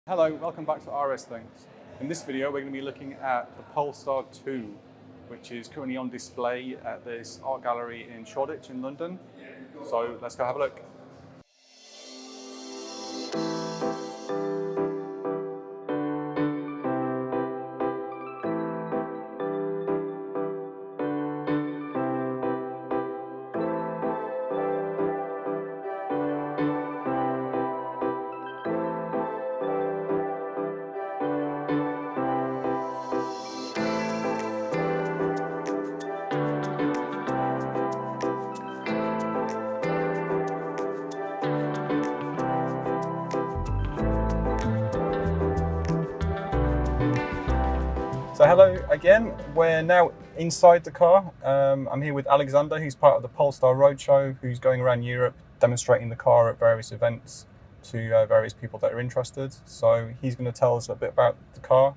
Hello, welcome back to RS Things. In this video we're going to be looking at the Polestar 2, which is currently on display at this art gallery in Shoreditch in London. So let's go have a look. So hello again, we're now inside the car. I'm here with Alexander, who's part of the Polestar Roadshow, who's going around Europe demonstrating the car at various events to various people that are interested. So he's going to tell us a bit about the car,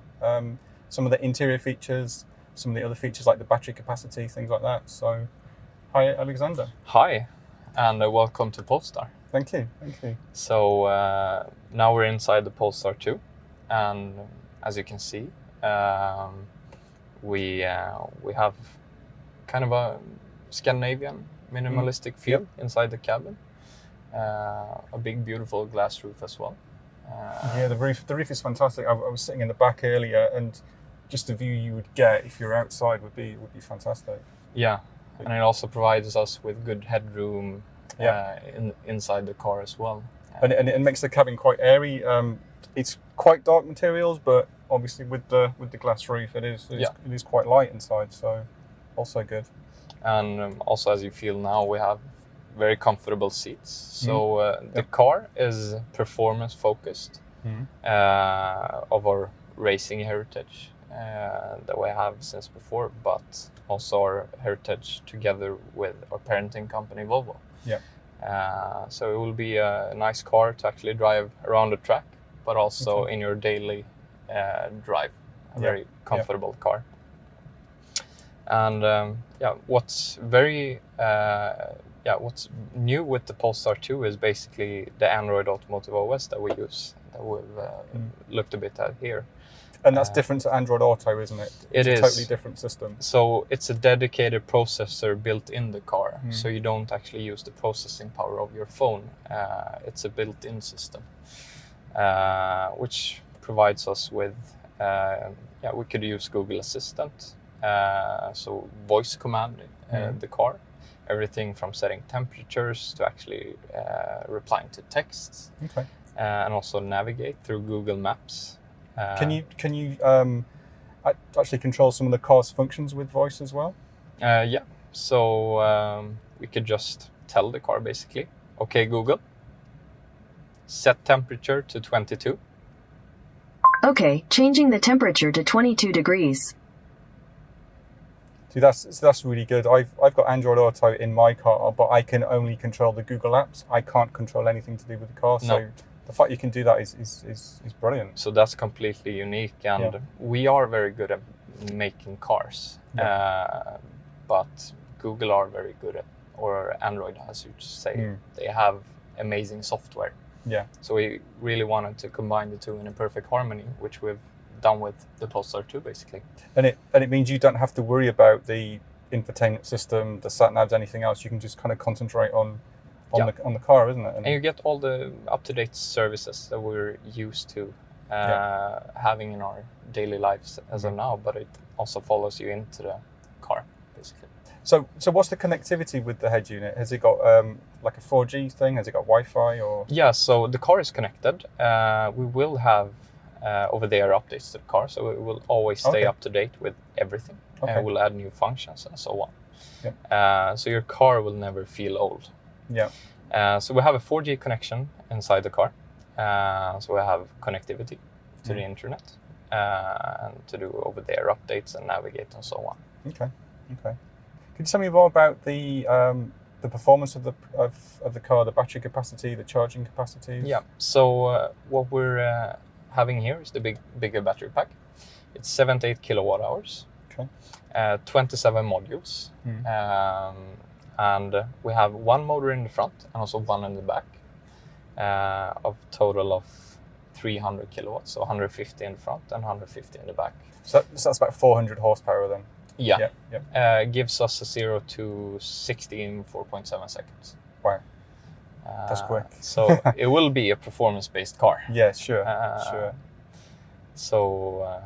some of the interior features, some of the other features like the battery capacity, things like that. So hi Alexander. Hi, and welcome to Polestar. Thank you, thank you. So now we're inside the Polestar 2, and as you can see, we have kind of a Scandinavian minimalistic feel inside the cabin. A big beautiful glass roof as well. Yeah, the roof is fantastic. I was sitting in the back earlier, and just the view you would get if you're outside would be fantastic. Yeah, and it also provides us with good headroom inside the car as well. And it makes the cabin quite airy. It's quite dark materials, but obviously with the glass roof, it is quite light inside, so also good. And also, as you feel now, we have very comfortable seats. So the car is performance focused of our racing heritage that we have since before, but also our heritage together with our parenting company Volvo. Yeah. So it will be a nice car to actually drive around the track, but also in your daily drive. A very comfortable car. And what's what's new with the Polestar 2 is basically the Android Automotive OS that we use, that we've looked a bit at here. And that's different to Android Auto, isn't it? It's a totally different system. So it's a dedicated processor built in the car. So you don't actually use the processing power of your phone. It's a built-in system, which provides us with, we could use Google Assistant, so voice command the car, everything from setting temperatures to actually replying to texts, and also navigate through Google Maps. Can you actually control some of the car's functions with voice as well? Yeah, so we could just tell the car basically, okay Google, set temperature to 22. Okay, changing the temperature to 22 degrees. See, that's really good. I've got Android Auto in my car, but I can only control the Google apps. I can't control anything to do with the car. So the fact you can do that is brilliant. So that's completely unique, and we are very good at making cars, but Google are very good at, or Android, as you say, they have amazing software. Yeah. So we really wanted to combine the two in a perfect harmony, which we've done with the Polestar 2 basically. And it means you don't have to worry about the infotainment system, the sat navs, anything else. You can just kind of concentrate on the car, isn't it? And you get all the up-to-date services that we're used to having in our daily lives as of now, but it also follows you into the car basically. So what's the connectivity with the head unit? Has it got like a 4G thing? Has it got Wi-Fi or? Yeah, so the car is connected. We will have over-the-air updates to the car, so it will always stay up to date with everything. We'll add new functions and so on. Yeah. So your car will never feel old. Yeah. So we have a 4G connection inside the car. So we have connectivity to the internet and to do over-the-air updates and navigate and so on. Okay. Could you tell me more about the performance of the car, the battery capacity, the charging capacities? Yeah. So what we're having here is the bigger battery pack. It's 78 kilowatt hours. Okay. 27 modules. And we have one motor in the front and also one in the back, of total of 300 kilowatts, so 150 in the front and 150 in the back. So that's about 400 horsepower then. Yeah. Yeah. Gives us a 0 to 60 in 4.7 seconds. Wow. That's quick. So it will be a performance-based car. Yeah, sure. Sure. So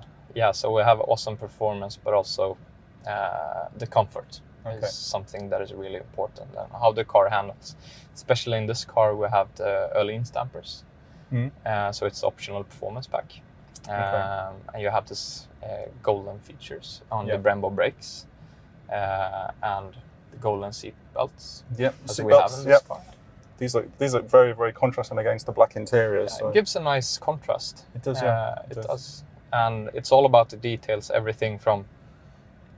so we have awesome performance, but also the comfort is something that is really important, and how the car handles. Especially in this car, we have the early dampers, so it's optional performance pack, and you have this golden features on the Brembo brakes and the golden seat belts. Yeah, as seat we have belts, in this car. These look very, very contrasting against the black interiors. It gives a nice contrast. It does, yeah. It does. And it's all about the details, everything from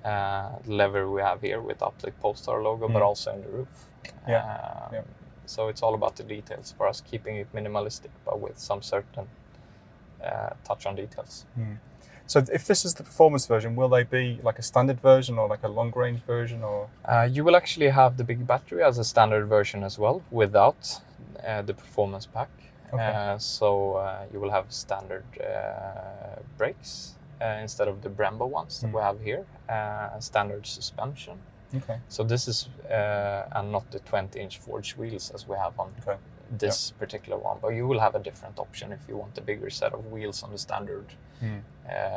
the lever we have here with up the Polestar logo, but also in the roof. So it's all about the details for us, keeping it minimalistic, but with some certain touch on details. So if this is the performance version, will they be like a standard version or like a long range version, or? You will actually have the big battery as a standard version as well, without the performance pack. So you will have standard brakes instead of the Brembo ones that we have here, standard suspension. So this is and not the 20-inch forged wheels as we have on this particular one, but you will have a different option if you want a bigger set of wheels on the standard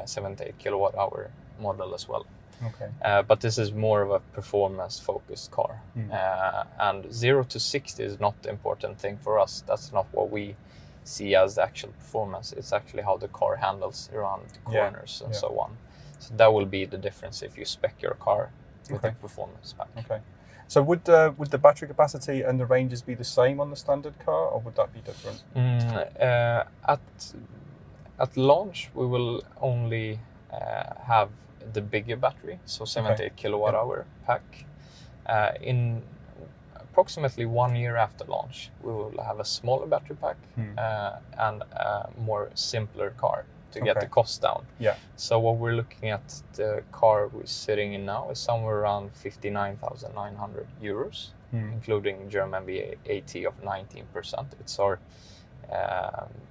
78 kilowatt hour model as well. But this is more of a performance focused car, and 0 to 60 is not the important thing for us. That's not what we see as the actual performance. It's actually how the car handles around corners and so on. So that will be the difference if you spec your car with the performance pack. So would the battery capacity and the ranges be the same on the standard car, or would that be different? At launch, we will only have the bigger battery, so 78 kilowatt hour pack. In approximately 1 year after launch, we will have a smaller battery pack and a more simpler car to get the cost down. So what we're looking at, the car we're sitting in now is somewhere around 59,900 euros, including German VAT of 19%. It's our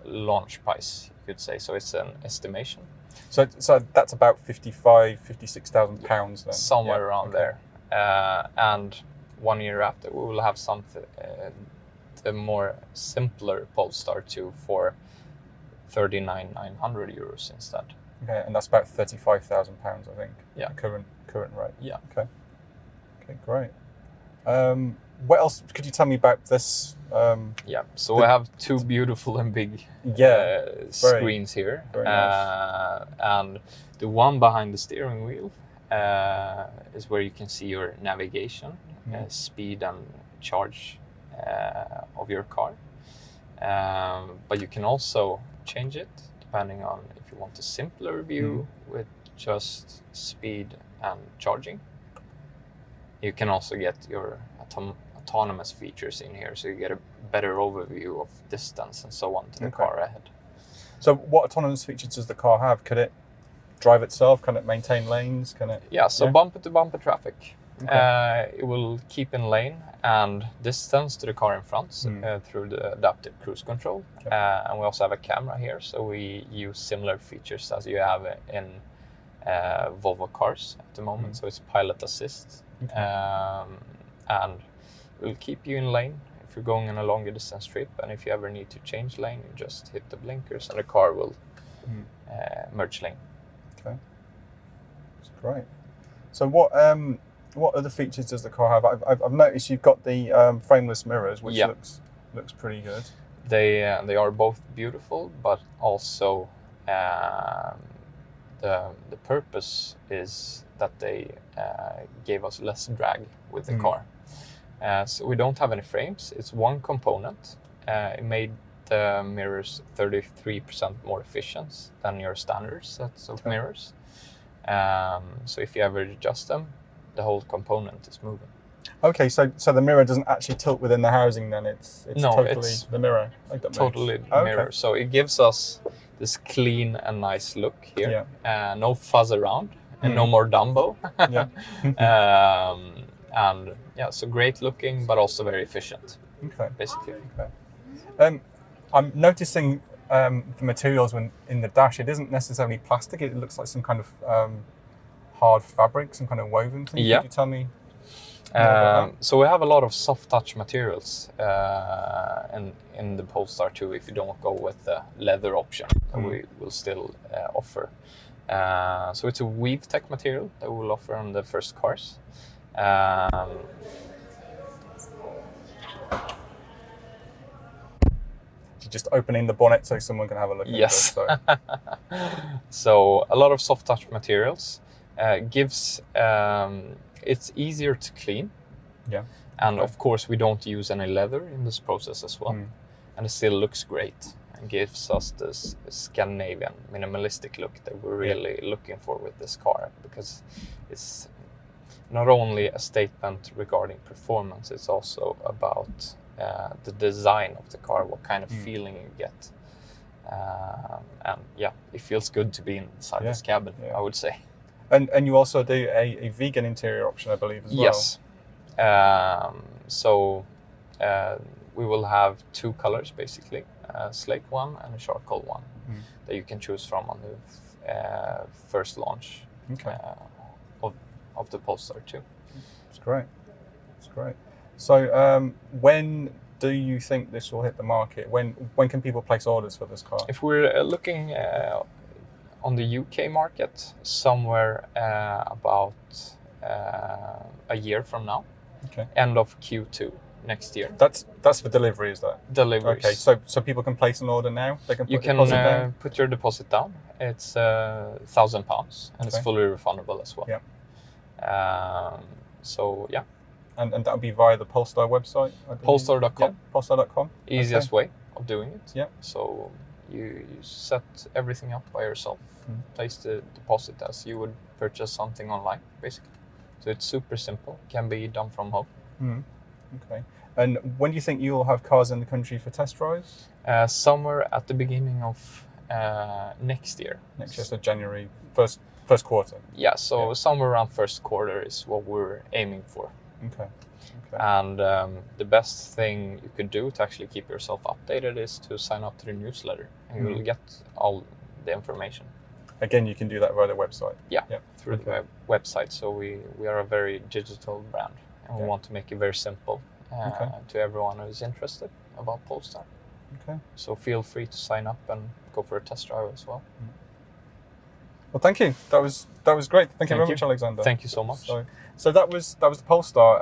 launch price, you could say. So it's an estimation. So that's about 56,000 pounds then? Somewhere around there. And 1 year after, we will have something, the more simpler Polestar 2 for 39,900 euros instead. And that's about 35,000 pounds, I think. Yeah. The current rate. Yeah. Okay, great. What else could you tell me about this? So we have two beautiful and big screens here. Very nice. And the one behind the steering wheel is where you can see your navigation, speed and charge of your car. But you can also change it depending on if you want a simpler view with just speed and charging. You can also get your autonomous features in here, so you get a better overview of distance and so on to the car ahead. So what autonomous features does the car have? Could it drive itself? Can it maintain lanes? Can it? Bumper to bumper traffic. It will keep in lane and distance to the car in front through the adaptive cruise control. And we also have a camera here, so we use similar features as you have in Volvo cars at the moment. So it's pilot assist. And it will keep you in lane if you're going on a longer distance trip, and if you ever need to change lane, you just hit the blinkers and the car will merge lane. That's great. So what other features does the car have? I've noticed you've got the frameless mirrors, which looks pretty good. They are both beautiful, but also the purpose is that they gave us less drag with the car. So we don't have any frames. It's one component. It made the mirrors 33% more efficient than your standard sets of mirrors. So if you ever adjust them, the whole component is moving. Okay, so the mirror doesn't actually tilt within the housing then? It's totally the mirror? Totally the mirror. So it gives us this clean and nice look here. No fuzz around and no more Dumbo. So great looking, but also very efficient. Basically. I'm noticing the materials in the dash, it isn't necessarily plastic. It looks like some kind of hard fabric, some kind of woven thing. Yeah. Could you tell me more about that? So we have a lot of soft touch materials in the Polestar 2 if you don't go with the leather option that we will still offer. So it's a weave tech material that we'll offer on the first cars. Just opening the bonnet so someone can have a look. Yes. Into it, so. So a lot of soft touch materials gives it's easier to clean. Yeah. And of course we don't use any leather in this process as well. And it still looks great and gives us this Scandinavian minimalistic look that we're really looking for with this car, because it's not only a statement regarding performance, it's also about the design of the car, what kind of feeling you get. And yeah, it feels good to be inside this cabin, I would say. And you also do a vegan interior option, I believe, as well. Yes. So we will have two colors, basically, a slate one and a charcoal one, that you can choose from on the first launch of the Polestar 2. It's great. It's great. So when do you think this will hit the market? When can people place orders for this car? If we're looking on the UK market, somewhere about a year from now, end of Q2 next year. That's for delivery, is that? Deliveries. Okay, so people can place an order now? They can put you can deposit down? put your deposit down. It's £1,000 and it's fully refundable as well. Yeah. So yeah. And that would be via the Polestar website? Polestar.com. Yeah, Polestar.com. Easiest way of doing it. Yeah. So you set everything up by yourself, place the deposit as you would purchase something online, basically. So it's super simple, can be done from home. Okay. And when do you think you'll have cars in the country for test drives? Somewhere at the beginning of next year. Next year, so January, first quarter. Yeah, so somewhere around first quarter is what we're aiming for. Okay. And the best thing you could do to actually keep yourself updated is to sign up to the newsletter, and you will get all the information. Again, you can do that via the website. Yeah, through the website. So we are a very digital brand, and we want to make it very simple to everyone who is interested about Polestar. Okay. So feel free to sign up and go for a test drive as well. Well, thank you. That was great. Thank you very much, Alexander. Thank you so much. So that was the Polestar.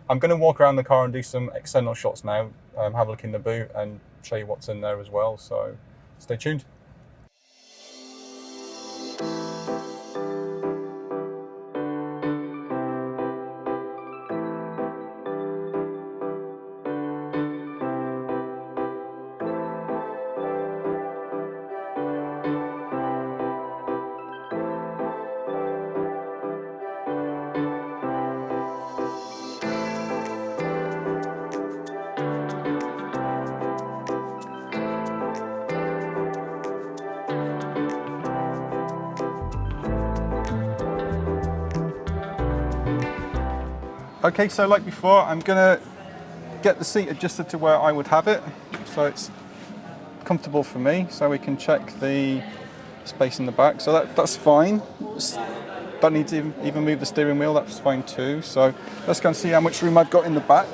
I'm going to walk around the car and do some external shots now. Have a look in the boot and show you what's in there as well. So stay tuned. Okay, so like before, I'm gonna get the seat adjusted to where I would have it, so it's comfortable for me, so we can check the space in the back. So that's fine. Don't need to even move the steering wheel, that's fine too. So let's go and see how much room I've got in the back.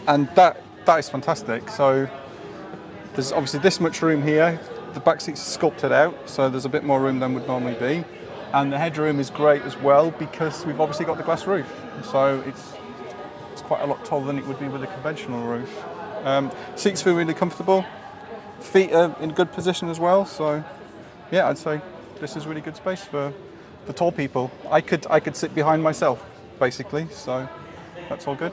And that is fantastic. So there's obviously this much room here. The back seat's sculpted out, so there's a bit more room than would normally be. And the headroom is great as well because we've obviously got the glass roof. So it's quite a lot taller than it would be with a conventional roof. Seats feel really comfortable. Feet are in good position as well. So yeah, I'd say this is really good space for the tall people. I could sit behind myself, basically. So that's all good.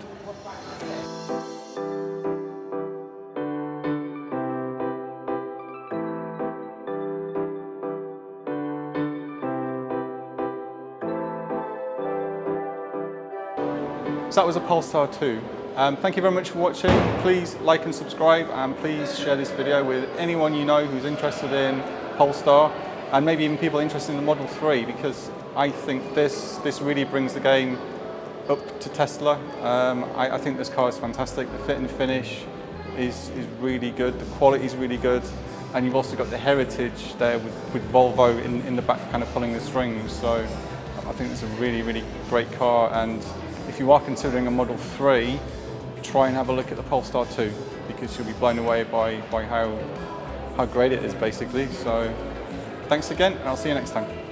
So that was a Polestar 2. Thank you very much for watching. Please like and subscribe, and please share this video with anyone you know who's interested in Polestar, and maybe even people interested in the Model 3, because I think this really brings the game up to Tesla. I think this car is fantastic. The fit and finish is really good. The quality is really good. And you've also got the heritage there with Volvo in the back kind of pulling the strings. So I think it's a really great car. And if you are considering a Model 3, try and have a look at the Polestar 2 because you'll be blown away by how great it is basically. So thanks again and I'll see you next time.